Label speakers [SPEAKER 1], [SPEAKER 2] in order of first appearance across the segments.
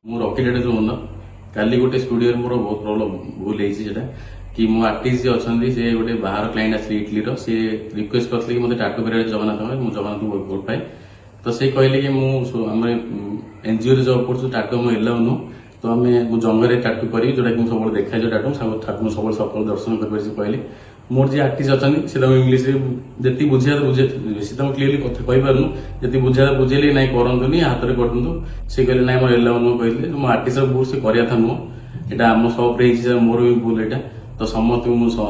[SPEAKER 1] ମୁଁ ରକେଟ ଯୋଉ ନା କାଲି गोटे स्टूडियो मोर बहुत प्रॉब्लम भूल है कि मो आर्टिस्ट अच्छे से गोटे बाहर क्लाइंट आस इटली सी रिक्वेस्ट करते कि मतलब टाटू कर जगन्नाथ मुझे जगन्नाथ बहुत भल पाए तो से कहले कि मुझे एनजीओ जॉब कर टाटू मुझे एलाउ नु तो आम जंगल टाटू करी जोटा कि सब देखा टाटू ठाकुर सब सकाल दर्शन कर कहली मोर जी आर्टिस्ट अच्छा से इंग्लीश जी बुझे बेसी तो क्लीयरली कथा कहींपारूँ जी बुझा बुझेली ना करतुनि हाथ में कर दिंतु से कहले ना मोर एलाउ नुह कहले मो आर्टिस्ट भूल से कराया नुह यहाँ आम सप्रे मोर भी भूल यहाँ तो समस्त मुझे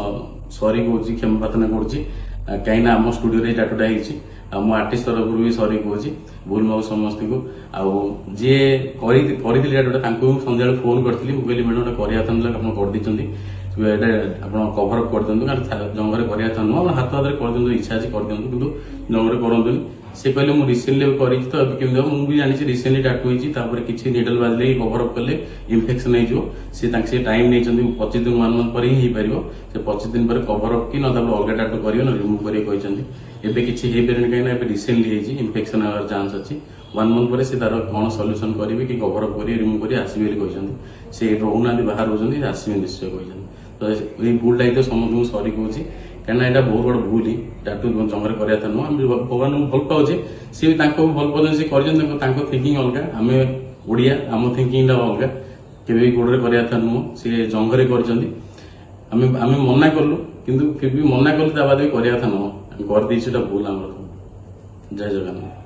[SPEAKER 1] सरी कौन क्षमा प्रार्थना कहीं आम स्टूडियो टाटूटा मो आर्टिस्ट तरफ भी सरी कौन भूल मागु समस्त को जी करी टाटूटा सन्ध्या फोन करी कहली मैडम कराया आप करदे आप कभर अप कर दिंतु जंगल कराया नुह हाथ हाथ कर दिंतु इच्छा अच्छी कर दिंतु कि जंगल करतुनि से कहले मुझे रिसेंटली कर तो केमी मुझे जानी रिसेंटली टाटू होती किसी निडल बाजले कभर अप कले इनफेक्शन हो सी टाइम नहीं 25 दिन 1 मंथ पर ही पार से 25 दिन पर कभर अप कि ना अलग टाटू कर रिमूव करें किसी कहीं रिसेंटली इनफेक्शन हमारे चान्स अच्छी 1 मंथ पर से तार कौन सल्यूशन करेंगे कि कभर अप करेंगे रिमूव करेंगे आसवे से रोना बाहर रोचे आसवे निश्चय कहते तो ये भूलटा तो समस्त सरी कौन कहीं यहाँ बहुत बड़ भूल ही टाटू जंगल कराया नुह भगवान को भल पाचे सी भी भल पाते सी कर थिंकिंग अलग आम ओडिया आम थिंकिंग अलग के गोड़े कराया नुह सी जंगल कर मना कलु कि फिर भी मना कलु बाद भी कराया नुह कर भूल आम जय जगन्नाथ।